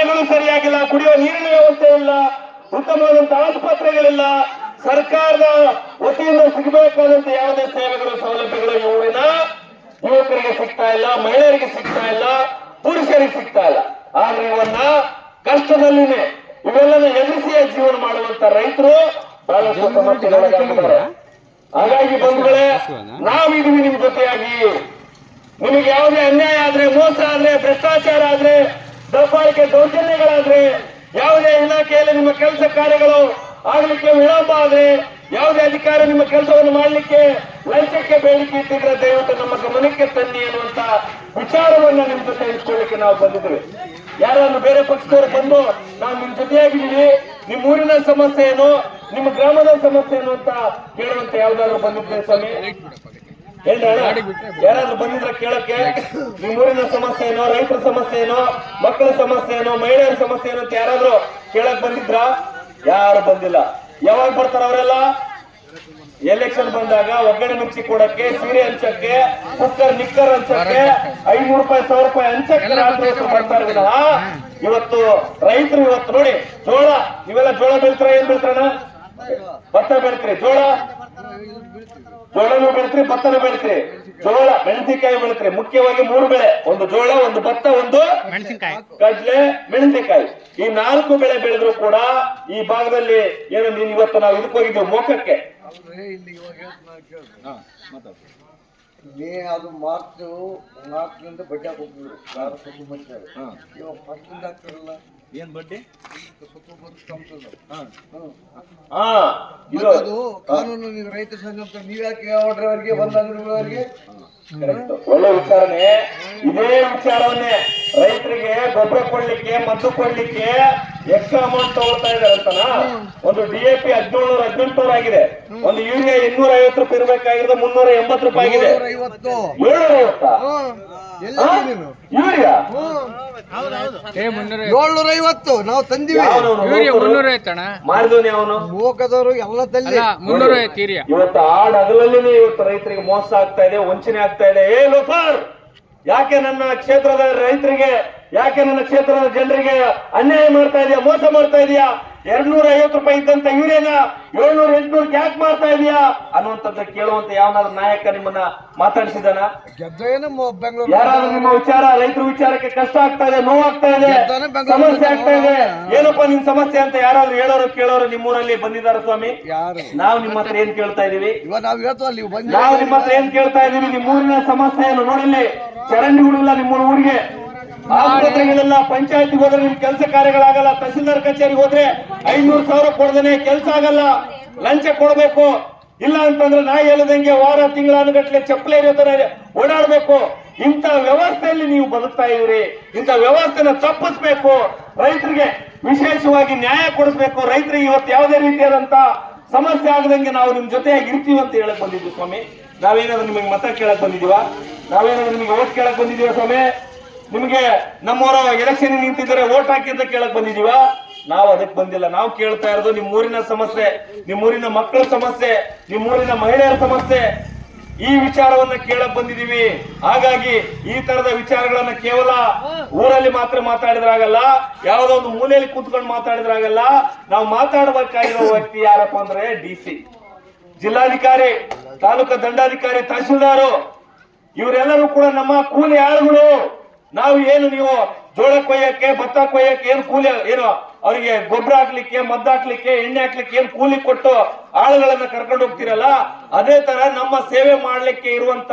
ಶಾಲೆಗಳು ಸರಿಯಾಗಿಲ್ಲ, ಕುಡಿಯುವ ನೀರಿನ ವ್ಯವಸ್ಥೆ ಇಲ್ಲ, ಉತ್ತಮವಾದಂತಹ ಆಸ್ಪತ್ರೆಗಳಿಲ್ಲ, ಸರ್ಕಾರದ ವತಿಯಿಂದ ಸಿಗಬೇಕಾದಂತ ಯಾವುದೇ ಸೇವೆಗಳು ಸೌಲಭ್ಯಗಳು ಊರಿನ ಯುವಕರಿಗೆ ಸಿಗ್ತಾ ಇಲ್ಲ, ಮಹಿಳೆಯರಿಗೆ ಸಿಗ್ತಾ ಇಲ್ಲ, ಪುರುಷರಿಗೆ ಸಿಗ್ತಾ ಇಲ್ಲ. ಆದ್ರೆ ಇವನ್ನ ಕಷ್ಟದಲ್ಲಿನೇ ಇವೆಲ್ಲ ಎದುರಿಸಿಯೇ ಜೀವನ ಮಾಡುವಂತ ರೈತರು ಬಹಳಷ್ಟು ಸಮಸ್ಯೆಗಳಾಗಿದ್ದಾರೆ. ಹಾಗಾಗಿ ಬಂಧುಗಳೇ, ನಾವಿದೀವಿ ನಿಮ್ ಜೊತೆಯಾಗಿ. ನಿಮಗೆ ಯಾವುದೇ ಅನ್ಯಾಯ ಆದ್ರೆ, ಮೋಸ ಆದ್ರೆ, ಭ್ರಷ್ಟಾಚಾರ ಆದ್ರೆ, ದಬ್ಬಾಳಿಕೆ ದೌರ್ಜನ್ಯಗಳಾದ್ರೆ, ಯಾವುದೇ ಇಲಾಖೆಯಲ್ಲಿ ನಿಮ್ಮ ಕೆಲಸ ಕಾರ್ಯಗಳು ಆಗ್ಲಿಕ್ಕೆ ವಿಳಂಬ ಆದ್ರೆ, ಯಾವುದೇ ಅಧಿಕಾರಿ ನಿಮ್ಮ ಕೆಲಸವನ್ನು ಮಾಡಲಿಕ್ಕೆ ಲಂಚಕ್ಕೆ ಬೇಡಿಕೆ ಇಟ್ಟಿದ್ರೆ ದಯವಿಟ್ಟು ನಮ್ಮ ಗಮನಕ್ಕೆ ತನ್ನಿ ಅನ್ನುವಂತ ವಿಚಾರವನ್ನ ನಿಮ್ ಜೊತೆ ಇಟ್ಕೊಳ್ಳಿಕ್ಕೆ ನಾವು ಬಂದಿದ್ದೇವೆ. ಯಾರನ್ನು ಬೇರೆ ಪಕ್ಷದವರು ಬಂದು ನಾವು ನಿಮ್ ಜೊತೆಯಾಗಿದ್ದೀವಿ, ನಿಮ್ಮ ಊರಿನ ಸಮಸ್ಯೆ ಏನು, ನಿಮ್ಮ ಗ್ರಾಮದ ಸಮಸ್ಯೆ ಏನು ಅಂತ ಕೇಳುವಂತ ಯಾವ್ದಾದ್ರು ಬಂದಿದ್ರೆ ಸ್ವಾಮಿ ಯಾರಾದ್ರೂ ಬಂದಿದ್ರೆ ಕೇಳಕ್ಕೆ? ನಿಮ್ಮ ಊರಿನ ಸಮಸ್ಯೆ ಏನೋ, ರೈತರ ಸಮಸ್ಯೆ ಏನೋ, ಮಕ್ಕಳ ಸಮಸ್ಯೆ ಏನೋ, ಮಹಿಳೆಯರ ಸಮಸ್ಯೆ ಏನೋ ಅಂತ ಯಾರಾದ್ರೂ ಕೇಳಕ್ ಬಂದಿದ್ರ? ಯಾರು ಬಂದಿಲ್ಲ. ಯಾವಾಗ ಬರ್ತಾರ ಅವರೆಲ್ಲ? ಎಲೆಕ್ಷನ್ ಬಂದಾಗ ಒಗ್ಗರಣೆ ಮಿರ್ಚಿ ಕೊಡಕ್ಕೆ, ಸೀರೆ ಹಂಚಕ್ಕೆ, ಕುಕ್ಕರ್ ನಿಕ್ಕರ್ ಹಂಚಕ್ಕೆ, 500 ರೂಪಾಯಿ 1000 ರೂಪಾಯಿ ಹಂಚಕ್ಕೆ ಬರ್ತಾರೆ ವಿನಃ ಇವತ್ತು ರೈತರು ಇವತ್ತು ನೋಡಿ, ಜೋಳ ನೀವೆಲ್ಲ ಜೋಳ ಬೆಳಿತಾರ? ಏನ್ ಬೆಳಿತಾರಣ? ಭತ್ತ ಬೆಳಿತೀರಿ, ಜೋಳನೂ ಬೆಳಿತೀರಿ, ಭತ್ತನೂ ಬೆಳಿತೀರಿ, ಜೋಳ ಮೆಣಸಿನಕಾಯಿ ಬೆಳಿತೀರಿ. ಮುಖ್ಯವಾಗಿ 3 ಬೆಳೆ, ಒಂದು ಜೋಳ, ಒಂದು ಭತ್ತ, ಒಂದು ಕಡ್ಲೆ, ಮೆಣಸಿನಕಾಯಿ. ಈ 4 ಬೆಳೆ ಬೆಳೆದ್ರು ಕೂಡ ಈ ಭಾಗದಲ್ಲಿ ಏನು ನೀನ್ ಇವತ್ತು ನಾವು ಇದಕ್ಕೆ ಹೋಗಿದ್ದೇವೆ ಮೋಕಕ್ಕೆ. ಅದು ಮಾರ್ಚ್ನಿಂದ ಬಡ್ಡಿ ಹಾಕೋಗ್ತಿದ್ರು, ಇವಾಗ ಫಸ್ಟಿಂದ ಆಗ್ತಾರಲ್ಲ. ಏನ್ ಬಡ್ಡಿ? ಅದು ಕಾನೂನು. ನೀವು ರೈತ ಸಂಘ ಅಂತ ನೀವ್ಯಾಕೆ ಅವರಿಗೆ ಬಂದವರಿಗೆ ಒಳ್ಳೆ ವಿಚಾರನೆ. ಇದೇ ವಿಚಾರವನ್ನೇ ರೈತರಿಗೆ ಗೊಬ್ಬರ ಕೊಡ್ಲಿಕ್ಕೆ, ಮದ್ದು ಕೊಡ್ಲಿಕ್ಕೆ ಎಕ್ಸ್ಟ್ರಾ ಅಮೌಂಟ್ ತಗೊಳ್ತಾ ಇದಾರೆ ಅಂತನ. ಒಂದು DAP 1718 ಆಗಿದೆ, ಒಂದು ಯೂರಿಯಾ 250 ರೂಪಾಯಿ ಇರಬೇಕಾಗಿರೋದು 380 ರೂಪಾಯಿ ಆಗಿದೆ. 750 ಯೂರಿಯಾ 750 ನಾವು ತಂದಿವಿ. ಮಾರಿದವನು ಅವನು ಲೋಕದವರು ಎಲ್ಲ ತಲ್ಲಿ ಇವತ್ತು ಹಗಲಲ್ಲಿ ಇವತ್ತು ರೈತರಿಗೆ ಮೋಸ ಆಗ್ತಾ ಇದೆ, ವಂಚನೆ ಆಗ್ತಾ ಇದೆ. ಏ ಲೋಫರ್, ಯಾಕೆ ನನ್ನ ಕ್ಷೇತ್ರದ ರೈತರಿಗೆ, ಯಾಕೆ ನನ್ನ ಕ್ಷೇತ್ರದ ಜನರಿಗೆ ಅನ್ಯಾಯ ಮಾಡ್ತಾ ಇದೆಯಾ, ಮೋಸ ಮಾಡ್ತಾ ಇದೆಯಾ? 250 ರೂಪಾಯಿ ಇದ್ದಂತ ಯೂರಿಯಾನ 700 800 ಯಾಕೆ ಮಾಡ್ತಾ ಇದೆಯಾ ಅನ್ನುವಂಥದ್ದು ಕೇಳುವಂತ ಯಾವನಾದ್ರೂ ನಾಯಕ ನಿಮ್ಮನ್ನ ಮಾತಾಡಿಸಿದಾನ? ಯಾರಾದ್ರೂ ನಿಮ್ಮ ವಿಚಾರ, ರೈತರ ವಿಚಾರಕ್ಕೆ ಕಷ್ಟ ಆಗ್ತಾ ಇದೆ, ನೋವಾಗ್ತಾ ಇದೆ, ಸಮಸ್ಯೆ ಆಗ್ತಾ ಇದೆ, ಏನಪ್ಪಾ ನಿನ್ ಸಮಸ್ಯೆ ಅಂತ ಯಾರಾದ್ರೂ ಹೇಳೋರು ಕೇಳೋರು ನಿಮ್ಮೂರಲ್ಲಿ ಬಂದಿದ್ದಾರೆ ಸ್ವಾಮಿ? ನಾವು ನಿಮ್ಮ ಹತ್ರ ಏನ್ ಕೇಳ್ತಾ ಇದೀವಿ? ನಾವು ನಿಮ್ಮ ಹತ್ರ ಏನ್ ಕೇಳ್ತಾ ಇದೀವಿ? ನಿಮ್ಮೂರಿನ ಸಮಸ್ಯೆ ಏನು ನೋಡಿಲ್ಲಿ. ಚರಂಡಿಗಳಿಲ್ಲ ನಿಮ್ಮ ಊರಿಗೆ, ಆಸ್ಪತ್ರೆಗಳೆಲ್ಲ, ಪಂಚಾಯತ್ಗೆ ಹೋದ್ರೆ ನಿಮ್ ಕೆಲಸ ಕಾರ್ಯಗಳಾಗಲ್ಲ, ತಹಸೀಲ್ದಾರ್ ಕಚೇರಿಗೆ ಹೋದ್ರೆ 500,000 ಕೊಡದೇನೆ ಕೆಲಸ ಆಗಲ್ಲ, ಲಂಚ ಕೊಡಬೇಕು. ಇಲ್ಲ ಅಂತಂದ್ರೆ ನಾ ಹೇಳದಂಗೆ ವಾರ ತಿಂಗಳಾನುಗಟ್ಲೆ ಚಪ್ಪಲೆ ಇರೋ ಓಡಾಡ್ಬೇಕು. ಇಂಥ ವ್ಯವಸ್ಥೆಯಲ್ಲಿ ನೀವು ಬದುಕ್ತಾ ಇದ್ರಿ. ಇಂಥ ವ್ಯವಸ್ಥೆನ ತಪ್ಪಿಸ್ಬೇಕು, ರೈತರಿಗೆ ವಿಶೇಷವಾಗಿ ನ್ಯಾಯ ಕೊಡಿಸ್ಬೇಕು. ರೈತರಿಗೆ ಇವತ್ತು ಯಾವುದೇ ರೀತಿಯಾದಂತ ಸಮಸ್ಯೆ ಆಗದಂಗೆ ನಾವು ನಿಮ್ ಜೊತೆಯಾಗಿ ಇರ್ತೀವಿ ಅಂತ ಹೇಳಕ್ ಬಂದಿದ್ವಿ ಸ್ವಾಮಿ. ನಾವೇನಾದ್ರೂ ನಿಮಗೆ ಮತ ಕೇಳಕ್ ಬಂದಿದೀವ? ನಾವೇನಾದ್ರೂ ನಿಮಗೆ ಓಟ್ ಕೇಳಕ್ ಬಂದಿದೀವ ಸ್ವಾಮಿ? ನಿಮಗೆ ನಮ್ಮವರ ಎಲೆಕ್ಷನ್ ನಿಂತಿದ್ದಾರೆ ಓಟ್ ಹಾಕಿದ್ದ ಕೇಳಕ್ ಬಂದಿದೀವ? ನಾವು ಅದಕ್ಕೆ ಬಂದಿಲ್ಲ. ನಾವು ಕೇಳ್ತಾ ಇರೋದು ನಿಮ್ಮೂರಿನ ಸಮಸ್ಯೆ, ನಿಮ್ಮೂರಿನ ಮಕ್ಕಳ ಸಮಸ್ಯೆ, ನಿಮ್ಮೂರಿನ ಮಹಿಳೆಯರ ಸಮಸ್ಯೆ, ಈ ವಿಚಾರವನ್ನ ಕೇಳಕ್ ಬಂದಿದೀವಿ. ಹಾಗಾಗಿ ಈ ತರದ ವಿಚಾರಗಳನ್ನ ಕೇವಲ ಊರಲ್ಲಿ ಮಾತ್ರ ಮಾತಾಡಿದ್ರಾಗಲ್ಲ, ಯಾವುದೋ ಒಂದು ಮೂಲೆಯಲ್ಲಿ ಕೂತ್ಕೊಂಡು ಮಾತಾಡಿದ್ರಾಗಲ್ಲ. ನಾವು ಮಾತಾಡಬೇಕಾಗಿರೋ ವ್ಯಕ್ತಿ ಯಾರಪ್ಪ ಅಂದ್ರೆ DC, ಜಿಲ್ಲಾಧಿಕಾರಿ, ತಾಲೂಕಾ ದಂಡಾಧಿಕಾರಿ, ತಹಶೀಲ್ದಾರು, ಇವರೆಲ್ಲರೂ ಕೂಡ ನಮ್ಮ ಕೂಲಿ ಆಳುಗಳು. ನಾವು ಏನು ನೀವು ಜೋಳ ಕೊಯ್ಯಕ್ಕೆ, ಭತ್ತ ಕೊಯ್ಯಕ್ಕೆ ಏನು ಕೂಲಿ, ಏನು ಅವರಿಗೆ ಗೊಬ್ಬರ ಹಾಕ್ಲಿಕ್ಕೆ, ಮದ್ದು ಹಾಕ್ಲಿಕ್ಕೆ, ಎಣ್ಣೆ ಹಾಕ್ಲಿಕ್ಕೆ ಏನು ಕೂಲಿ ಕೊಟ್ಟು ಆಳುಗಳನ್ನ ಕರ್ಕೊಂಡು ಹೋಗ್ತಿರಲ್ಲ, ಅದೇ ತರ ನಮ್ಮ ಸೇವೆ ಮಾಡ್ಲಿಕ್ಕೆ ಇರುವಂತ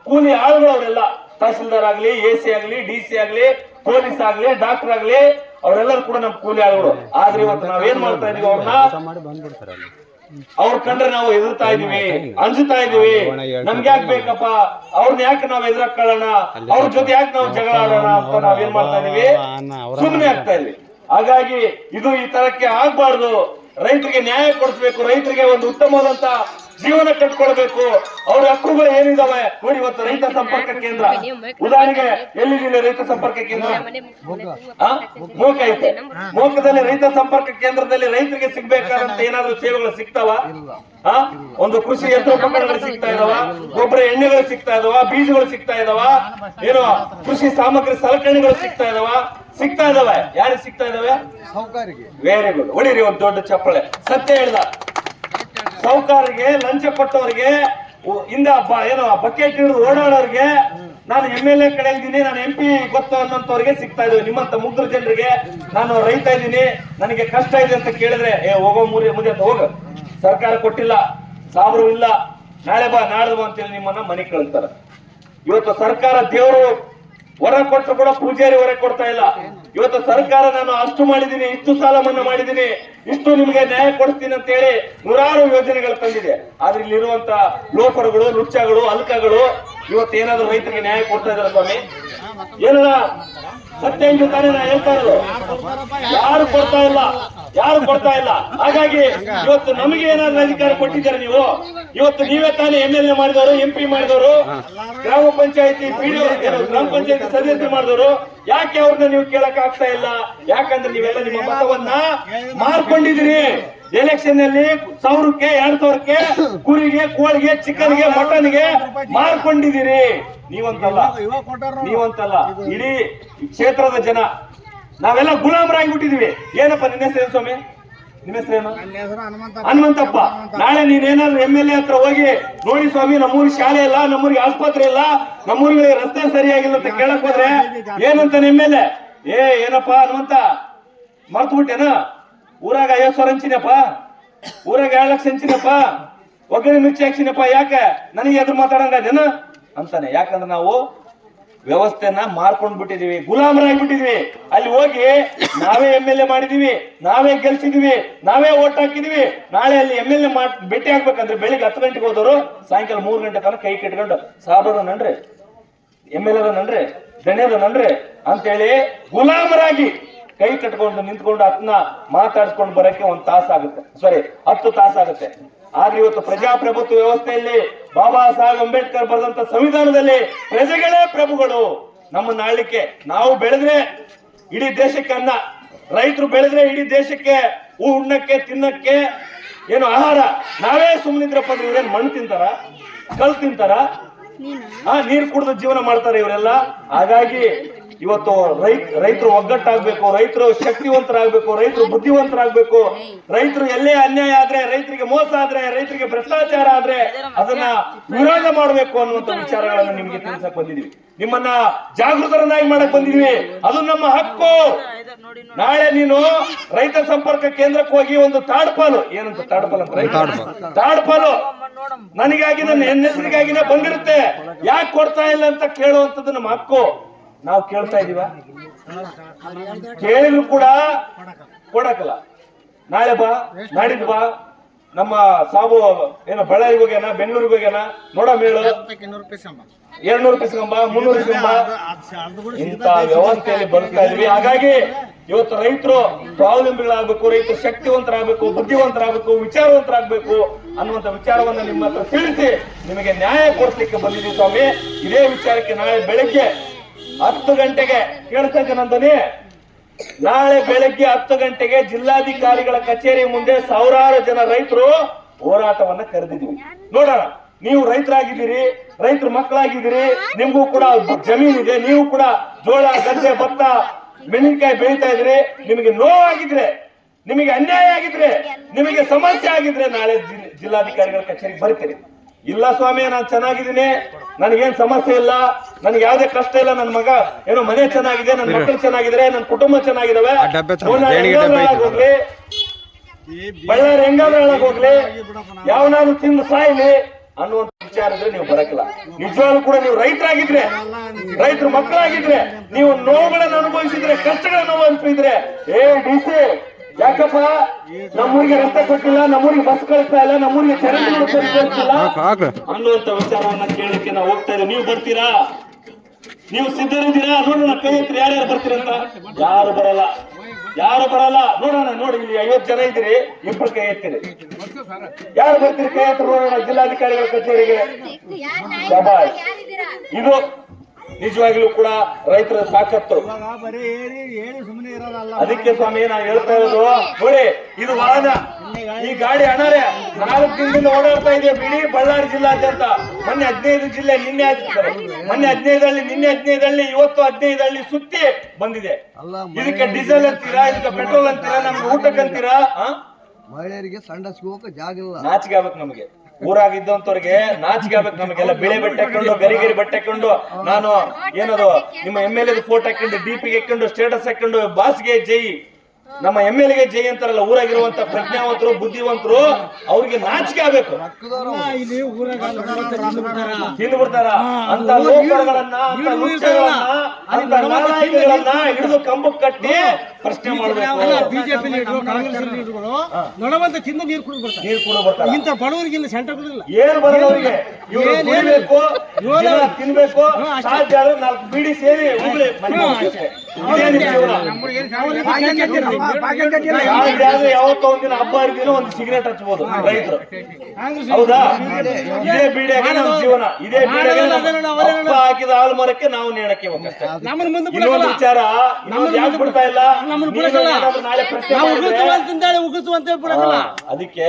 ಕೂಲಿ ಆಳುಗಳು ಅವರೆಲ್ಲ. ತಹಸೀಲ್ದಾರ್ ಆಗ್ಲಿ, AC ಆಗ್ಲಿ, DC ಆಗ್ಲಿ, ಪೊಲೀಸ್ ಆಗ್ಲಿ, ಡಾಕ್ಟರ್ ಆಗ್ಲಿ, ಅವರೆಲ್ಲರೂ ಕೂಡ ನಮ್ಮ ಕೂಲಿ ಆಳುಗಳು. ಆದ್ರೆ ಇವತ್ತು ನಾವೇನ್ ಮಾಡ್ತಾ ಇದೀವಿ, ಅವ್ರನ್ನ ಅವ್ರ ಕಂಡ್ರೆ ನಾವು ಎದುರ್ತಾ ಇದೀವಿ, ಅಂಜುತ್ತಾ ಇದೀವಿ. ನಮ್ಗೆ ಯಾಕೆ ಬೇಕಪ್ಪ, ಅವ್ರನ್ನ ಯಾಕೆ ನಾವ್ ಎದುರಾಕೊಳ್ಳೋಣ, ಅವ್ರ ಜೊತೆ ಯಾಕೆ ನಾವು ಜಗಳ ಆಡೋಣ ಅಂತ ನಾವೇನ್ ಮಾಡ್ತಾ ಇದೀವಿ, ಸುಮ್ಮನೆ ಆಗ್ತಾ ಇದೀವಿ. ಹಾಗಾಗಿ ಇದು ಈ ತರಕ್ಕೆ ಆಗ್ಬಾರ್ದು. ರೈತರಿಗೆ ನ್ಯಾಯ ಕೊಡಿಸ್ಬೇಕು, ರೈತರಿಗೆ ಒಂದು ಉತ್ತಮವಾದಂತ ಜೀವನ ಕಟ್ಕೊಳ್ಬೇಕು. ಅವ್ರ ಹಕ್ಕುಗಳು ಏನಿದಾವೆ ನೋಡಿ. ಇವತ್ತು ರೈತ ಸಂಪರ್ಕ ಕೇಂದ್ರ ಉದಾಹರಣೆಗೆ ಎಲ್ಲಿದೆ ರೈತ ಸಂಪರ್ಕ ಕೇಂದ್ರ? ಮೋಕ ಐತೆ. ಮೋಕದಲ್ಲಿ ರೈತ ಸಂಪರ್ಕ ಕೇಂದ್ರದಲ್ಲಿ ರೈತರಿಗೆ ಸಿಗ್ಬೇಕಾದಂತ ಏನಾದ್ರು ಸೇವೆಗಳು ಸಿಗ್ತಾವ? ಒಂದು ಕೃಷಿ ಯಂತ್ರೋಪಕರಣಗಳು ಸಿಗ್ತಾ ಇದಾವ, ಗೊಬ್ಬರ ಎಣ್ಣೆಗಳು ಸಿಗ್ತಾ ಇದಾವ, ಬೀಜಗಳು ಸಿಗ್ತಾ ಇದಾವ, ಏನೋ ಕೃಷಿ ಸಾಮಗ್ರಿ ಸಲಕರಣೆಗಳು ಸಿಗ್ತಾ ಇದಾವ. ಯಾರಿಗೆ ಸಿಗ್ತಾ ಇದಾವೆ? Very good. ಹೊಡಿರಿ ಒಂದು ದೊಡ್ಡ ಚಪ್ಪಳೆ. ಸತ್ಯ ಹೇಳ್ದ. ಸಾಹುಕಾರರಿಗೆ, ಲಂಚ ಕೊಟ್ಟವರಿಗೆ, ಇಂದ ಏನೋ ಬಕೆಟ್ ಹಿಡಿದು ಓಡಾಡೋರಿಗೆ, ನಾನು MLA ಕಡೆ ಇದ್ದೀನಿ, ನಾನು MP ಗೊತ್ತು ಅನ್ನೋಂಥವ್ರಿಗೆ ಸಿಗ್ತಾ ಇದ್ದೇವೆ. ನಿಮ್ಮಂತ ಮುಗ್ಧ ಜನರಿಗೆ ನಾನು ರೈತ ಇದ್ದೀನಿ, ನನಗೆ ಕಷ್ಟ ಇದೆ ಅಂತ ಕೇಳಿದ್ರೆ ಹೋಗೋ ಮುದಿ ಅಂತ ಹೋಗ, ಸರ್ಕಾರ ಕೊಟ್ಟಿಲ್ಲ, ಸಾಬ್ರು ಇಲ್ಲ, ನಾಳೆ ಬಾ ನಾಳೆ ಬಾ ಅಂತೇಳಿ ನಿಮ್ಮನ್ನ ಮನೆಗೆ ಕಳಿಸ್ತಾರೆ. ಇವತ್ತು ಸರ್ಕಾರ ದೇವರು ಹೊರ ಕೊಟ್ಟರು ಕೂಡ ಪೂಜಾರಿ ಹೊರ ಕೊಡ್ತಾ ಇಲ್ಲ. ಇವತ್ತು ಸರ್ಕಾರ ನಾನು ಅಷ್ಟು ಮಾಡಿದ್ದೀನಿ, ಇಷ್ಟು ಸಾಲ ಮನ್ನಾ ಮಾಡಿದ್ದೀನಿ, ಇಷ್ಟು ನಿಮ್ಗೆ ನ್ಯಾಯ ಕೊಡಿಸ್ತೀನಿ ಅಂತ ಹೇಳಿ ನೂರಾರು ಯೋಜನೆಗಳು ತಂದಿದೆ. ಆದ್ರೆ ಇಲ್ಲಿರುವಂತ ಲೋಫರ್ಗಳು, ಲುಚ್ಚಗಳು, ಅಲ್ಕಗಳು ಇವತ್ತು ಏನಾದ್ರು ರೈತರಿಗೆ ನ್ಯಾಯ ಕೊಡ್ತಾ ಇದಾರೆ ಸ್ವಾಮಿ? ಏನಲ್ಲ ಸತ್ಯ ಎಂದು ತಾನೇ ನಾ ಹೇಳ್ತಾ ಇರೋದು. ಯಾರು ಕೊಡ್ತಾ ಇಲ್ಲ. ಹಾಗಾಗಿ ಇವತ್ತು ನಮಗೆ ಏನಾದ್ರು ಅಧಿಕಾರ ಕೊಟ್ಟಿದ್ದಾರೆ ನೀವು? ಇವತ್ತು ನೀವೇ ತಾನೇ MLA ಮಾಡಿದವರು, MP ಮಾಡಿದವರು, ಗ್ರಾಮ ಪಂಚಾಯತಿ PDO ಗ್ರಾಮ ಪಂಚಾಯತಿ ಸದಸ್ಯ ಮಾಡಿದವರು. ಯಾಕೆ ಅವ್ರನ್ನ ನೀವು ಕೇಳಕ್ ಆಗ್ತಾ ಇಲ್ಲ? ಯಾಕಂದ್ರೆ ನೀವೆಲ್ಲ ನಿಮ್ಮ ಮತವನ್ನ ಮಾರ್ಕೊಂಡಿದ್ದೀರಿ. ಎಲೆಕ್ಷನ್ ಅಲ್ಲಿ 1000ಕ್ಕೆ 2000ಕ್ಕೆ ಕುರಿಗೆ, ಕೋಳಿಗೆ, ಚಿಕನ್ಗೆ, ಮಟನ್ಗೆ ಮಾರ್ಕೊಂಡಿದ್ದೀರಿ. ನೀವಂತಲ್ಲ, ಇಡೀ ಕ್ಷೇತ್ರದ ಜನ ನಾವೆಲ್ಲ ಗುಲಾಮರಾಗಿಬಿಟ್ಟಿದೀವಿ. ಏನಪ್ಪ ನಿನ್ನ ಹೆಸರೇನು ಸ್ವಾಮಿ? ನಿಮ್ಮ ಹೆಸರೇನು? ಹನುಮಂತಪ್ಪ. ನಾಳೆ ನೀನೇನಾದ್ರು MLA ಹತ್ರ ಹೋಗಿ ನೋಡಿ ಸ್ವಾಮಿ, ನಮ್ಮೂರಿಗೆ ಶಾಲೆ ಇಲ್ಲ, ನಮ್ಮೂರಿಗೆ ಆಸ್ಪತ್ರೆ ಇಲ್ಲ, ನಮ್ಮೂರಿಗೆ ರಸ್ತೆ ಸರಿಯಾಗಿಲ್ಲ ಅಂತ ಕೇಳಕ್ ಹೋದ್ರೆ ಏನಂತಾನೆ MLA? ಏನಪ್ಪ ಹನುಮಂತ, ಮರ್ತು ಬಿಟ್ಟೇನ? ಊರಾಗ 50,000 ಹಂಚಿನಪ್ಪ, ಊರಾಗ 2 ಲಕ್ಷ ಹಂಚಿನಪ್ಪ, ಒಗ್ಗರಣೆ ಮಿರ್ಚಿ ಹಾಕ್ಸಿನಪ್ಪ, ಯಾಕೆ ನನಗೆ ಎದುರು ಮಾತಾಡಂಗದೇನ ಅಂತಾನೆ. ಯಾಕಂದ್ರೆ ನಾವು ವ್ಯವಸ್ಥೆನ ಮಾರ್ಕೊಂಡ್ ಬಿಟ್ಟಿದೀವಿ, ಗುಲಾಮರಾಗ್ಬಿಟ್ಟಿದೀವಿ. ಅಲ್ಲಿ ಹೋಗಿ ನಾವೇ MLA ಮಾಡಿದೀವಿ, ನಾವೇ ಗೆಲ್ಸಿದೀವಿ, ನಾವೇ ಓಟ್ ಹಾಕಿದೀವಿ. ನಾಳೆ ಅಲ್ಲಿ MLA ಭೇಟಿ ಆಗ್ಬೇಕಂದ್ರೆ ಬೆಳಿಗ್ಗೆ 10 ಗಂಟೆಗೆ ಹೋದವರು ಸಾಯಂಕಾಲ 3 ಗಂಟೆ ತನಕ ಕೈ ಕಟ್ಕೊಂಡು ಸಾಬರ ನನ್ರಿ, MLA ನನ್ರಿ, ದಣ್ಯದ ನನ್ರಿ ಅಂತೇಳಿ ಗುಲಾಮರಾಗಿ ಕೈ ಕಟ್ಕೊಂಡು ನಿಂತ್ಕೊಂಡು ಅದನ್ನ ಮಾತಾಡ್ಸ್ಕೊಂಡು ಬರಕ್ಕೆ 1 ತಾಸು ಆಗುತ್ತೆ, 10 ತಾಸು ಆಗುತ್ತೆ. ಆದ್ರೆ ಇವತ್ತು ಪ್ರಜಾಪ್ರಭುತ್ವ ವ್ಯವಸ್ಥೆಯಲ್ಲಿ ಬಾಬಾ ಸಾಹೇಬ್ ಅಂಬೇಡ್ಕರ್ ಬರೆದಂತ ಸಂವಿಧಾನದಲ್ಲಿ ಪ್ರಜೆಗಳೇ ಪ್ರಭುಗಳು. ನಮ್ಮನ್ನ ಆಳ್ಲಿಕ್ಕೆ ನಾವು ಬೆಳೆದ್ರೆ ಇಡೀ ದೇಶಕ್ಕೆ ಅನ್ನ, ರೈತರು ಬೆಳೆದ್ರೆ ಇಡೀ ದೇಶಕ್ಕೆ ಉಣ್ಣಕ್ಕೆ, ತಿನ್ನಕ್ಕೆ ಏನು ಆಹಾರ. ನಾವೇ ಸುಮ್ಮನಿದ್ರಪ್ಪ ಅಂದ್ರೆ ಇವ್ರೇನ್ ಮಣ್ಣು ತಿಂತಾರ, ಕಲ್ ತಿಂತಾರ, ನೀರು ಕುಡಿದು ಜೀವನ ಮಾಡ್ತಾರೆ ಇವರೆಲ್ಲ. ಹಾಗಾಗಿ ಇವತ್ತು ರೈತರು ಒಗ್ಗಟ್ಟಾಗ್ಬೇಕು, ರೈತರು ಶಕ್ತಿವಂತರಾಗ್ಬೇಕು, ರೈತರು ಬುದ್ಧಿವಂತರಾಗ್ಬೇಕು. ರೈತರು ಎಲ್ಲೇ ಅನ್ಯಾಯ ಆದ್ರೆ, ರೈತರಿಗೆ ಮೋಸ ಆದ್ರೆ, ರೈತರಿಗೆ ಭ್ರಷ್ಟಾಚಾರ ಆದ್ರೆ ಅದನ್ನ ವಿರೋಧ ಮಾಡಬೇಕು ಅನ್ನುವಂತ ವಿಚಾರಗಳನ್ನು ನಿಮ್ಗೆ ತಿಳಿಸಕ್ ಬಂದಿದೀವಿ. ನಿಮ್ಮನ್ನ ಜಾಗೃತರನ್ನಾಗಿ ಮಾಡಕ್ ಬಂದಿದೀವಿ. ಅದು ನಮ್ಮ ಹಕ್ಕು. ನಾಳೆ ನೀನು ರೈತ ಸಂಪರ್ಕ ಕೇಂದ್ರಕ್ಕೆ ಹೋಗಿ ಒಂದು ತಾಡ್ಪಾಲು, ಏನಂತ ತಾಡ್ಪಾಲು ಅಂತ, ತಾಡ್ಪಾಲು ನನಗಾಗಿ, ನನ್ನ ಹೆಸರಿಗಾಗಿನೇ ಬಂದಿರುತ್ತೆ, ಯಾಕೆ ಕೊಡ್ತಾ ಇಲ್ಲ ಅಂತ ಕೇಳುವಂಥದ್ದು ನಮ್ಮ ಹಕ್ಕು. ನಾವು ಕೇಳ್ತಾ ಇದೀವ? ಕೇಳಿದ್ರು ಕೂಡ ಕೊಡಕಲ್ಲ. ನಾಳೆ ಬಾ, ನಾಡಿದ್ದು ಬಾ, ನಮ್ಮ ಸಾಬು ಏನೋ ಬಳ್ಳಾರಿಗೆ ಹೋಗ್ಯಾನ, ಬೆಂಗಳೂರಿಗೆ ಹೋಗ್ಯಾನ, ನೋಡ ಮೇಳು 200 ರೂಪಾಯಿ ಸಿಗಂಬ, 300 ಸಿಗಂಬ, ಇಂತ ವ್ಯವಸ್ಥೆಯಲ್ಲಿ ಬರ್ತಾ ಇದೀವಿ. ಹಾಗಾಗಿ ಇವತ್ತು ರೈತರು ಸ್ವಾವಲಂಬಿಗಳಾಗಬೇಕು, ರೈತರು ಶಕ್ತಿವಂತರಾಗಬೇಕು, ಬುದ್ಧಿವಂತರಾಗಬೇಕು, ವಿಚಾರವಂತರಾಗಬೇಕು ಅನ್ನುವಂತ ವಿಚಾರವನ್ನ ನಿಮ್ಮ ಹತ್ರ ತಿಳಿಸಿ ನಿಮಗೆ ನ್ಯಾಯ ಕೊಡಿಸ್ಲಿಕ್ಕೆ ಬಂದಿದ್ದೀವಿ ಸ್ವಾಮಿ. ಇದೇ ವಿಚಾರಕ್ಕೆ ನಾಳೆ ಬೆಳಗ್ಗೆ 10 ಗಂಟೆಗೆ ಕೇಳ್ತಾ ಇದ್ದೇನೆ, ನಾಳೆ ಬೆಳಗ್ಗೆ 10 ಗಂಟೆಗೆ ಜಿಲ್ಲಾಧಿಕಾರಿಗಳ ಕಚೇರಿ ಮುಂದೆ ಸಾವಿರಾರು ಜನ ರೈತರು ಹೋರಾಟವನ್ನ ಕರೆದಿದ್ದೀವಿ. ನೋಡೋಣ, ನೀವು ರೈತರಾಗಿದ್ದೀರಿ, ರೈತರ ಮಕ್ಕಳಾಗಿದ್ದೀರಿ, ನಿಮ್ಗೂ ಕೂಡ ಜಮೀನಿದೆ, ನೀವು ಕೂಡ ಜೋಳ, ಗದ್ದೆ, ಭತ್ತ, ಮೆಣಸಿನಕಾಯಿ ಬೆಳೀತಾ ಇದ್ರಿ. ನಿಮಗೆ ನೋವಾಗಿದ್ರೆ, ನಿಮಗೆ ಅನ್ಯಾಯ ಆಗಿದ್ರೆ, ನಿಮಗೆ ಸಮಸ್ಯೆ ಆಗಿದ್ರೆ ನಾಳೆ ಜಿಲ್ಲಾಧಿಕಾರಿಗಳ ಕಚೇರಿಗೆ ಬರ್ತೀರಿ. ಇಲ್ಲ ಸ್ವಾಮಿ, ನಾನು ಚೆನ್ನಾಗಿದ್ದೀನಿ, ನನಗೇನ್ ಸಮಸ್ಯೆ ಇಲ್ಲ, ನನಗೆ ಯಾವ್ದೇ ಕಷ್ಟ ಇಲ್ಲ, ನನ್ನ ಮಗ ಏನೋ ಮನೆ ಚೆನ್ನಾಗಿದೆ, ನನ್ನ ಮಕ್ಕಳು ಚೆನ್ನಾಗಿದ್ರೆ, ನನ್ನ ಕುಟುಂಬ ಚೆನ್ನಾಗಿದಾವೆ, ಹೋಗ್ಲಿ, ಬಳ್ಳಾರಿ ಹೆಂಗಾದ್ರೂ ಹೋಗ್ಲಿ, ಯಾವನಾದ್ರು ತಿಂದು ಸಾಯ್ಲಿ ಅನ್ನುವಂತ ವಿಚಾರ ಇದ್ರೆ ನೀವು ಬರಕಿಲ್ಲ. ನಿಜವಾಗ್ಲೂ ಕೂಡ ನೀವು ರೈತರಾಗಿದ್ರೆ, ರೈತರ ಮಕ್ಕಳಾಗಿದ್ರೆ, ನೀವು ನೋವುಗಳನ್ನು ಅನುಭವಿಸಿದ್ರೆ, ಕಷ್ಟಗಳನ್ನು ಅನುಭವಿಸಿದ್ರೆ, DC ಯಾಕಪ್ಪ ನಮ್ಮೂರಿಗೆ ರಸ್ತೆ ಕೊಟ್ಟಿಲ್ಲ, ನಮ್ಮೂರಿಗೆ ಬಸ್ ಕಳಿಸ್ತಾ ಇಲ್ಲ, ನಮ್ಮೂರಿಗೆ ಚರಂಡಿಗಳು ಕಳಿಸ್ತಿಲ್ಲ ಅನ್ನುವಂತ ವಿಚಾರವನ್ನ ಕೇಳಲಿಕ್ಕೆ ನಾವು ಹೋಗ್ತಾ ಇದ್ದೀವಿ. ನೀವು ಬರ್ತೀರಾ? ನೀವು ಸಿದ್ಧರಿದ್ದೀರಾ? ನೋಡೋಣ, ಕೈ ಎತ್ತಿರಿ, ಯಾರ್ಯಾರು ಬರ್ತೀರಂತ. ಯಾರು ಬರಲ್ಲ. ನೋಡೋಣ, ನೋಡಿ, ಇಲ್ಲಿ 50 ಜನ ಇದ್ದೀರಿ, 2 ಕೈ ಎತ್ತಿರಿ. ಯಾರು ಬರ್ತೀರಿ ಕೈ ಹತ್ರ ನೋಡೋಣ ಜಿಲ್ಲಾಧಿಕಾರಿಗಳ ಕಚೇರಿಗೆ. ಶಬಾಷ್. ಇದು ನಿಜವಾಗ್ಲೂ ಕೂಡ ರೈತರ ತಾಕತ್ತು. ಅದಕ್ಕೆ ಸ್ವಾಮಿ ನಾವು ಹೇಳ್ತಾ ಇರೋದು ನೋಡಿ, ಇದು ವಾಹನ, ಈ ಗಾಡಿ ಅಣರೆ 4 ದಿನದಿಂದ ಓಡಾಡ್ತಾ ಇದೆ ಇಡೀ ಬಳ್ಳಾರಿ ಜಿಲ್ಲಾದ್ಯಂತ. ಮೊನ್ನೆ 15 ಜಿಲ್ಲೆ, ನಿನ್ನೆ 15 ಹಳ್ಳಿ, ನಿನ್ನೆ 15 ಹಳ್ಳಿ, ಇವತ್ತು 15 ಹಳ್ಳಿ ಸುತ್ತಿ ಬಂದಿದೆ. ಇದಕ್ಕೆ ಡೀಸೆಲ್ ಅಂತೀರಾ, ಇದಕ್ಕೆ ಪೆಟ್ರೋಲ್ ಅಂತೀರಾ, ನಮ್ಗೆ ಊಟಕ್ಕೆ ಅಂತೀರಾ? ಮಹಿಳೆಯರಿಗೆ ಸಂಡ ಸಿಗೋಕೆ ಜಾಗ ಇಲ್ಲ. ನಾಚಿಕೆ ಆಗ್ಬೇಕು ನಮಗೆ, ಊರಾಗಿದ್ದಂತವ್ರಿಗೆ ನಾಚಿಕೆ ಆಗ್ಬೇಕು ನಮಗೆಲ್ಲ. ಬಿಳೆ ಬಟ್ಟೆ ಹಾಕೊಂಡು, ಗರಿಗರಿ ಬಟ್ಟೆ ಹಾಕೊಂಡು, ನಾನು ಏನದು ನಿಮ್ಮ MLA ಫೋಟೋ ಹಾಕೊಂಡು, DP ಗೆ ಹಾಕೊಂಡು, ಸ್ಟೇಟಸ್ ಹಾಕೊಂಡು, ಬಾಸ್ಗೆ ಜೈ, ನಮ್ಮ MLA ಗೆ ಜೈ ಅಂತಾರಲ್ಲ, ಊರಾಗಿರುವಂತ ಪ್ರಜ್ಞಾವಂತರು, ಬುದ್ಧಿವಂತರು, ಅವ್ರಿಗೆ ನಾಚಿಕೆ ಆಗ್ಬೇಕು. ತಿಂದು ಬಿಡ್ತಾರ ಅಂತ ಲೋಕಗಳನ್ನ, ಅಂತ ಲುಚ್ಚಗಳನ್ನ, ಅಂತ ನಾಲಾಯಕಗಳನ್ನ ಹಿಡಿದು ಕಂಬಕ್ಕೆ ಕಟ್ಟಿ ಪ್ರಶ್ನೆ ಮಾಡ್ಬೇಕು. ಬಿಜೆಪಿ ಲೀಡರು, ಕಾಂಗ್ರೆಸ್ ಲೀಡರ್ಗಳು ನಡವಂತ ತಿಂದು ನೀರು ಕುಡಿದು ಬರ್ತಾರೆ. ಇಂಥ ಬಡವರಿಗಿಲ್ಲ, ಸೆಂಟರ್ಗಳಿಲ್ಲ, ಏನು ಬರಲ್ಲ ಅವರಿಗೆ. ಇವ್ರು ಕುಡಿಬೇಕು, ತಿನ್ಬೇಕು, ಸಾಧ್ಯ ಆದ್ರೆ 4 ಬೀಡಿ ಸೇರಿ ಉಗುಳಿ ಮನೆ ಹೋಗ್ಬೇಕು. ಇದೇನು ಜೀವನ? ಯಾವತ್ತೋ ಒಂದಿನ ಹಬ್ಬ ಹರಿದಿನ ಒಂದು ಸಿಗರೇಟ್ ಹಚ್ಬೋದು ರೈತರು, ಹೌದಾ? ಇದೇ ಬೀಡಿಯಾಗ ನಮ್ಮ ಜೀವನ, ಇದೇ ಬೀಡಿಯಾಗ ಹಾಕಿದ ಹಾಲು ಮರಕ್ಕೆ ನಾವು ನೇಣಕ್ಕೆ ಹೋಗಷ್ಟೇ. ಇನ್ನೊಂದು ವಿಚಾರ, ಯಾಕೆ ಬಿಡ್ತಾ ಇಲ್ಲ? ನಾಳೆ ಪ್ರಶ್ನೆ ಅದಕ್ಕೆ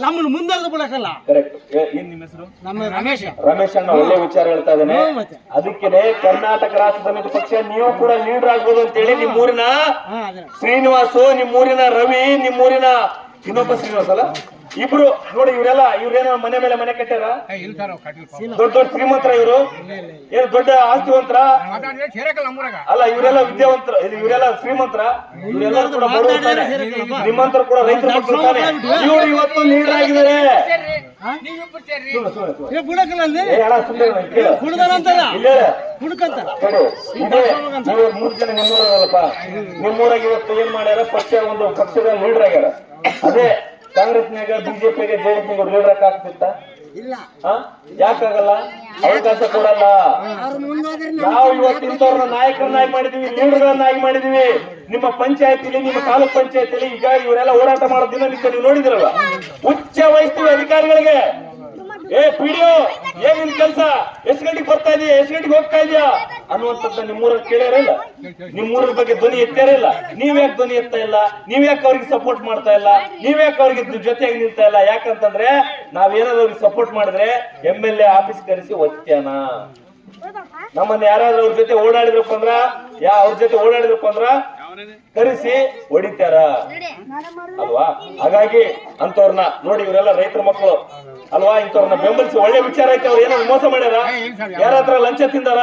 ನಮ್ಮನ್ನು ಮುಂದೆ ಬಿಡಕಲ್ಲ. ಕರೆಕ್ಟ್. ಏನ್ ನಿಮ್ಮ ಹೆಸರು? ನಮ್ಮ ರಮೇಶ್ ಅಣ್ಣ ಒಳ್ಳೆ ವಿಚಾರ ಹೇಳ್ತಾ ಇದ್ದಾನೆ. ಅದಕ್ಕೆ ಕರ್ನಾಟಕ ರಾಷ್ಟ್ರ ಸಮಿತಿ ಪಕ್ಷ ನೀವು ಕೂಡ ಲೀಡರ್ ಆಗ್ಬೋದು ಅಂತೇಳಿ ನಿಮ್ಮೂರಿನ ಶ್ರೀನಿವಾಸು, ನಿಮ್ಮೂರಿನ ರವಿ, ನಿಮ್ಮೂರಿನ ಇನ್ನೊಬ್ಬ ಶ್ರೀನಿವಾಸ ಅಲ್ಲ, ಇಬ್ರು ನೋಡಿ, ಇವ್ರೇನೋ ಮನೆ ಮೇಲೆ ಮನೆ ಕಟ್ಟಾರ, ದೊಡ್ಡ ದೊಡ್ಡ ಶ್ರೀಮಂತರ ಇವರು, ಏನು ದೊಡ್ಡ ಆಸ್ತಿವಂತರ ಅಲ್ಲ, ಇವರೆಲ್ಲ ವಿದ್ಯಾವಂತರ, ಇವರೆಲ್ಲ ಶ್ರೀಮಂತರ, ಇವರೆಲ್ಲರೂ ಕೂಡ ಬಡವರ್ತಾರೆ, ನಿಮ್ಮಂತರ ಕೂಡ ರೈತರ ಮಕ್ಕಳು ತಾನೆ. ಇವರು ಇವತ್ತು ಲೀಡರ್ ಆಗಿದ್ದಾರೆ. ಮೂರು ಜನ ನಿಮ್ಮೂರಲ್ಲಪ್ಪ, ನಿಮ್ಮೂರಾಗ ಇವತ್ತು ಏನ್ ಮಾಡ್ಯಾರ? ಪಕ್ಷದ ಲೀಡರ್ ಆಗ್ಯಾರ. ಅದೇ ಕಾಂಗ್ರೆಸ್ನಾಗ, ಬಿಜೆಪಿಗೆ, ಜೆಡಿಎಸ್ನಾಗ ಲೀಡರ್ ಆಗ್ತಿತ್ತ? ಯಾಕಾಗಲ್ಲ? ಅವಕಾಶ ಕೊಡಲ್ಲ. ನಾವು ಇವತ್ತು ಇಂಥವ್ರನ್ನ ನಾಯಕರನ್ನಾಗಿ ಮಾಡಿದೀವಿ, ಲೀಡರ್ಗಳನ್ನಾಗಿ ಮಾಡಿದೀವಿ. ನಿಮ್ಮ ಪಂಚಾಯತಿಲಿ, ನಿಮ್ಮ ತಾಲೂಕ್ ಪಂಚಾಯತಿಲಿ ಈಗ ಇವರೆಲ್ಲ ಹೋರಾಟ ಮಾಡೋದಿಲ್ಲ, ನೀವು ನೋಡಿದಿರಲ್ಲ. ಉಚ್ಚ ವಹಿಸ್ತೀವಿ ಅಧಿಕಾರಿಗಳಿಗೆ. ಪಿಡಿಒ ಏನ್ ನಿನ್ ಕೆಲಸ? ಎಷ್ಟು ಗಂಟೆಗೆ ಬರ್ತಾ ಇದೀಯ, ಎಷ್ಟು ಗಂಟೆಗೆ ಹೋಗ್ತಾ ಇದೀಯಾ ಅನ್ನುವಂಥದ್ದು ನಿಮ್ಮೂರಲ್ಲಿ ಕೇಳ್ಯಾರಿಲ್ಲ. ನಿಮ್ಮೂರ ಬಗ್ಗೆ ಧ್ವನಿ ಎತ್ತಾರಿಲ್ಲ. ನೀವ್ಯಾಕೆ ಧ್ವನಿ ಎತ್ತಾ ಇಲ್ಲ? ನೀವ್ಯಾಕೆ ಅವ್ರಿಗೆ ಸಪೋರ್ಟ್ ಮಾಡ್ತಾ ಇಲ್ಲ? ನೀವ್ಯಾಕೆ ಅವ್ರಿಗೆ ಜೊತೆಯಾಗಿ ನಿಲ್ತಾ ಇಲ್ಲ? ಯಾಕಂತಂದ್ರೆ ನಾವೇನಾದ್ರು ಅವ್ರಿಗೆ ಸಪೋರ್ಟ್ ಮಾಡಿದ್ರೆ MLA ಆಫೀಸ್ ಕರೆಸಿ ಒತ್ಯಾನ. ನಮ್ಮನ್ನ ಯಾರಾದ್ರೂ ಅವ್ರ ಜೊತೆ ಓಡಾಡಿದ್ರಪ್ಪ ಅಂದ್ರ, ಅವ್ರ ಜೊತೆ ಓಡಾಡಿದ್ರಪ್ಪ ಅಂದ್ರ ಕರೆಸಿ ಹೊಡಿತಾರ ಅಲ್ವಾ? ಹಾಗಾಗಿ ಅಂತವ್ರನ್ನ ನೋಡಿ, ಇವರೆಲ್ಲ ರೈತರ ಮಕ್ಕಳು ಅಲ್ವಾ, ಇಂಥವ್ರನ್ನ ಬೆಂಬಲಿಸಿ. ಒಳ್ಳೆ ವಿಚಾರ ಐತೆ. ಅವ್ರು ಏನಾದ್ರು ಮೋಸ ಮಾಡ್ಯಾರ? ಯಾರಾದ್ರ ಲಂಚ ತಿಂದಾರ?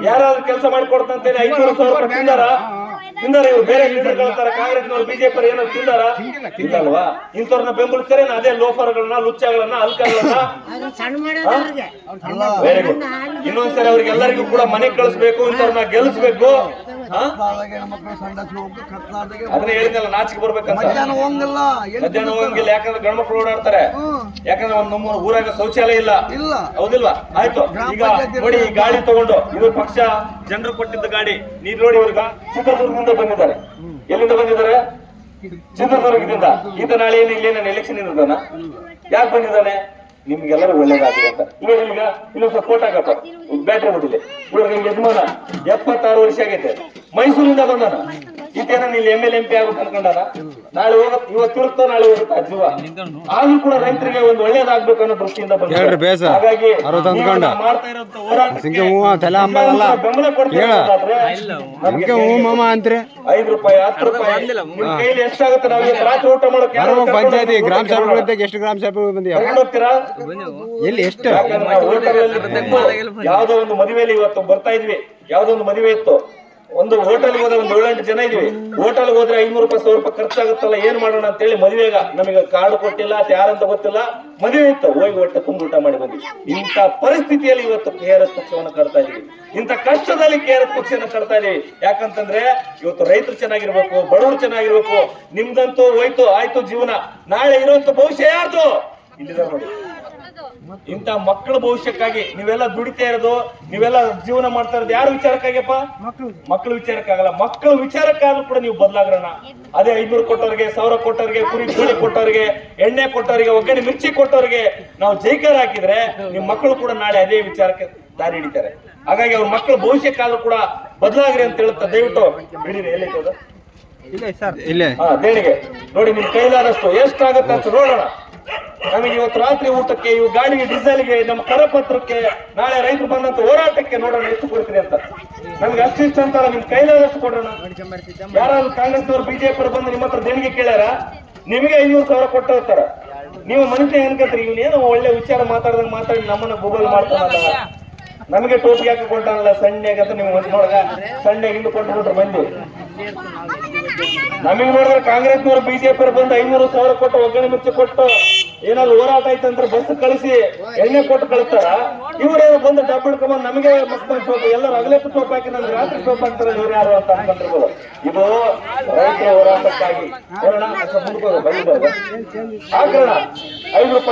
ಯಾರಾದ್ರೂ ಕೆಲಸ ಮಾಡಿಕೊಡ್ತಂತೇಳಿ 500,000 ರೂಪಾಯಿ ತಿಂದಾರ? ಇವ್ರು ಬೇರೆ ಲೀಡರ್ಗಳ ತರ ಕಾಂಗ್ರೆಸ್ನವ್ರು, ಬಿಜೆಪಿ ಏನಾದ್ರು ತಿಂದಾರ? ಇಲ್ಲಲ್ವಾ? ಇಂಥವ್ರನ್ನ ಬೆಂಬಲಿಸ್ತಾರೆ. ಅದೇ ಲೋಫರ್ಗಳನ್ನ, ಲುಚ್ಚಗಳನ್ನ, ಅಲ್ಕಗಳನ್ನ. Very good. ಇನ್ನೊಂದ್ಸರಿ ಅವ್ರಿಗೆಲ್ಲರಿಗೂ ಕೂಡ ಮನೆ ಕಳಿಸ್ಬೇಕು, ಇಂಥವ್ರನ್ನ ಗೆಲ್ಲಿಸ್ಬೇಕು. ಅದನ್ನ ಹೇಳಿದ್ನಲ್ಲ, ನಾಚಿಕೆ ಬರ್ಬೇಕಂತ. ಮಧ್ಯಾಹ್ನ ಹೋಗಂಗಿಲ್ಲ, ಯಾಕಂದ್ರೆ ಗಂಡ್ಮಕ್ಳು ಓಡಾಡ್ತಾರೆ. ಯಾಕಂದ್ರೆ ನಮ್ಮ ಊರಾಗ ಶೌಚಾಲಯ ಇಲ್ಲ, ಹೌದಿಲ್ವಾ? ಆಯ್ತು. ಈಗ ನೋಡಿ, ಈ ಗಾಡಿ ತಗೊಂಡು, ಇದು ಪಕ್ಷ ಜನರು ಕೊಟ್ಟಿದ್ದ ಗಾಡಿ. ನೀವ್ ನೋಡಿ, ಇವ್ರಿಗ ಚಿತ್ರದುರ್ಗದಿಂದ ಬಂದಿದ್ದಾರೆ. ಎಲ್ಲಿಂದ ಬಂದಿದ್ದಾರೆ? ಚಿತ್ರದುರ್ಗದಿಂದ. ಈತ ನಾಳೆ ಇಲ್ಲೇನ ಎಲೆಕ್ಷನ್ ಇದ್ದಾನ? ಯಾಕೆ ಬಂದಿದ್ದಾನೆ? ನಿಮ್ಗೆಲ್ಲರೂ ಒಳ್ಳೇದಾಗಿದೆ ಅಂತ. ಇವಾಗ ನಿಮ್ಗ ಇನ್ನೊಂದು ಫೋಟೋ ಹಾಕಪ್ಪ, ಬ್ಯಾಟ್ರಿ ಬಿಟ್ಟಿದೆ. ಇವಾಗ ನಿಮ್ಗೆ ಯಜಮಾನ 76 ವರ್ಷ ಆಗೈತೆ, ಮೈಸೂರಿಂದ ಬಂದಾನ. ಈತೇನ ನೀನ್ MLA MP ಆಗ್ಬೇಕು ಅನ್ಕೊಂಡಾನ? ನಾಳೆ ಇವತ್ತು ಇರುತ್ತೋ ನಾಳೆ ಹೋಗುತ್ತಾ ಜೀವ. ಆದ್ರೂ ಕೂಡ ರೈತರಿಗೆ ಒಂದು ಒಳ್ಳೇದಾಗ್ಬೇಕು ಅನ್ನೋ ದೃಷ್ಟಿಯಿಂದ ಬಂದ. ಹಾಗಾಗಿ ಮಾಡ್ತಾ ಇರೋಂತ ಹೋರಾಟಕ್ಕೆ ಬೆಂಬಲ ಕೊಡ್ತಾರೆ. 5 ರೂಪಾಯಿ 10 ರೂಪಾಯಿ ನಿಮ್ ಕೈಲಿ ಎಷ್ಟಾಗುತ್ತೆ? ನಾವು ರಾತ್ರಿ ಊಟ ಮಾಡೋಕೆ ಪಂಚಾಯತಿ ಗ್ರಾಮ ಸಭೆಗಳಿಗೆ ಎಷ್ಟು ಗ್ರಾಮ ಸಭೆ ಹೋಗ್ತೀರಾ? ಎಲ್ಲಿ ಎಷ್ಟು? ಯಾವ್ದೋ ಒಂದು ಮದುವೆಯಲ್ಲಿ ಇವತ್ತು ಬರ್ತಾ ಇದ್ವಿ, ಯಾವ್ದೋ ಒಂದು ಮದುವೆ ಇತ್ತು. ಒಂದು ಹೋಟೆಲ್ಗೆ ಹೋದ ಒಂದು 7-8 ಜನ ಇದೀವಿ. ಹೋಟೆಲ್ಗೆ ಹೋದ್ರೆ 500 ರೂಪಾಯಿ 100 ರೂಪಾಯಿ ಖರ್ಚಾಗುತ್ತಲ್ಲ, ಏನ್ ಮಾಡೋಣ ಅಂತ ಹೇಳಿ ಮದುವೆಗ ನಮಗೆ ಕಾರ್ಡ್ ಕೊಟ್ಟಿಲ್ಲ, ಅದು ಯಾರಂತ ಗೊತ್ತಿಲ್ಲ, ಮದುವೆ ಇತ್ತು. ಹೋಗಿ ಹೊಟ್ಟೆ ತುಂಬ ಊಟ ಮಾಡಿ ಬಂದ್ವಿ. ಇಂಥ ಪರಿಸ್ಥಿತಿಯಲ್ಲಿ ಇವತ್ತು KRS ಪಕ್ಷವನ್ನು ಕಟ್ತಾ ಇದೀವಿ. ಇಂಥ ಕಷ್ಟದಲ್ಲಿ KRS ಪಕ್ಷವನ್ನು ಕಟ್ತಾ ಇದೀವಿ. ಯಾಕಂತಂದ್ರೆ ಇವತ್ತು ರೈತರು ಚೆನ್ನಾಗಿರ್ಬೇಕು, ಬಡವರು ಚೆನ್ನಾಗಿರ್ಬೇಕು. ನಿಮ್ದಂತೂ ಹೋಯ್ತು, ಆಯ್ತು ಜೀವನ. ನಾಳೆ ಇರುವಂತ ಭವಿಷ್ಯ ಯಾರ್ದು? ಇಲ್ಲಿದೆ ನೋಡಿ, ಇಂಥ ಮಕ್ಕಳ ಭವಿಷ್ಯಕ್ಕಾಗಿ ನೀವೆಲ್ಲ ದುಡಿತಾ ಇರೋದು, ನೀವೆಲ್ಲ ಜೀವನ ಮಾಡ್ತಾ ಇರೋದು ಯಾರ ವಿಚಾರಕ್ಕಾಗಿಯಪ್ಪ? ಮಕ್ಕಳ ವಿಚಾರಕ್ಕಾಗಲ್ಲ. ಮಕ್ಕಳ ವಿಚಾರಕ್ಕಾದ್ರೂ ಕೂಡ ನೀವು ಬದಲಾಗ್ರಣ. ಅದೇ 500 ಕೊಟ್ಟವ್ರಿಗೆ, 1000 ಕೊಟ್ಟವ್ರಿಗೆ, ಕುರಿ ಕೋಳಿ ಕೊಟ್ಟವ್ರಿಗೆ, ಎಣ್ಣೆ ಕೊಟ್ಟವ್ರಿಗೆ, ಒಗ್ಗರಣೆ ಮಿರ್ಚಿ ಕೊಟ್ಟವ್ರಿಗೆ ನಾವು ಜೈಕಾರ ಹಾಕಿದ್ರೆ ನಿಮ್ ಮಕ್ಕಳು ಕೂಡ ನಾಳೆ ಅದೇ ವಿಚಾರಕ್ಕೆ ದಾರಿ ಹಿಡಿತಾರೆ. ಹಾಗಾಗಿ ಅವ್ರ ಮಕ್ಕಳ ಭವಿಷ್ಯಕ್ಕಾದ್ರೂ ಕೂಡ ಬದಲಾಗ್ರಿ ಅಂತ ಹೇಳುತ್ತಾ ದಯವಿಟ್ಟು ಬಿಡಿರಿ. ಎಲ್ಲಿದೆ ಇಲ್ಲೇ ದೇಣಿಗೆ ನೋಡಿ, ನಿಮ್ ಕೈಲಾದಷ್ಟು ಎಷ್ಟಾಗತ್ತೆ ಅಂತ ನೋಡೋಣ. ನಮಗೆ ಇವತ್ತು ರಾತ್ರಿ ಊಟಕ್ಕೆ, ಇವು ಗಾಡಿಗೆ, ಡೀಸೆಲ್ಗೆ, ನಮ್ಮ ಕರಪತ್ರಕ್ಕೆ, ನಾಳೆ ರೈತರು ಬಂದಂತ ಹೋರಾಟಕ್ಕೆ ನೋಡೋಣ ಎಷ್ಟು ಕೊಡ್ತೀರಿ ಅಂತ. ನಮ್ಗೆ ಅಷ್ಟಿಷ್ಟ ಅಂತಲ್ಲ, ನಿಮ್ ಕೈಲಾದಷ್ಟು ಕೊಡೋಣ. ಯಾರಾದ್ರೂ ಕಾಂಗ್ರೆಸ್ನವ್ರು ಬಿಜೆಪಿ ಬಂದು ನಿಮ್ಮ ಹತ್ರ ದೇಣಿಗೆ ಕೇಳ್ಯಾರ? ನಿಮಗೆ 500,000 ಕೊಟ್ಟು ಹೋಗ್ತಾರ. ನೀವು ಮನುಷ್ಯ ಅನ್ಕತ್ರಿ, ಇವನೇನೋ ಒಳ್ಳೆ ವಿಚಾರ ಮಾತಾಡ್ದಂಗೆ ಮಾತಾಡಿ ನಮ್ಮನ್ನ ಗೂಗಲ್ ಮಾಡ್ತಾನಲ್ಲ. ನಮಗೆ ಟೋಪಿ ಹಾಕಿ ಕೊಟ್ಟಾನಲ್ಲ ಸಣ್ಣಗೆ ಅಂತ ನೀವು ನೋಡ್ಗ ಸಣ್ಣಗೆ ಹಿಂದೆ ಕೊಟ್ಟು ಮಂದಿ. ನಮಗೆ ನೋಡಿದ್ರೆ ಕಾಂಗ್ರೆಸ್ನವ್ರು ಬಿಜೆಪಿ ಬಂದು 500,000 ಕೊಟ್ಟು ಒಗ್ಗರಣೆ ಮಿರ್ಚಿ ಕೊಟ್ಟು ಏನಾದ್ರು ಹೋರಾಟ ಆಯ್ತಂದ್ರೆ ಬಸ್ ಕಳಿಸಿ ಎಣ್ಣೆ ಕೊಟ್ಟು ಕಳಿಸ್ತಾರ. ಇವ್ರೇನೋ ಬಂದು ಡಬ್ಬ ಹಿಡ್ಕೊಂಡ್ ನಮಗೆ ಮಕ್ಕಳು ಟೋಪಿ, ಎಲ್ಲರೂ ಅಗಲತ್ತು ಟೋಪ್ ಹಾಕಿ ನಮ್ಗೆ ರಾತ್ರಿ ಟೋಪ್ ಹಾಕ್ತಾರೆ. ಇವ್ರು ಯಾರು ಅಂತ ಅನ್ಕೊಂಡಿರ್ಬೋದು. ಇದು ರೈತರ ಹೋರಾಟಕ್ಕಾಗಿ ಹಾಕೋಣ. 5 ರೂಪಾಯಿ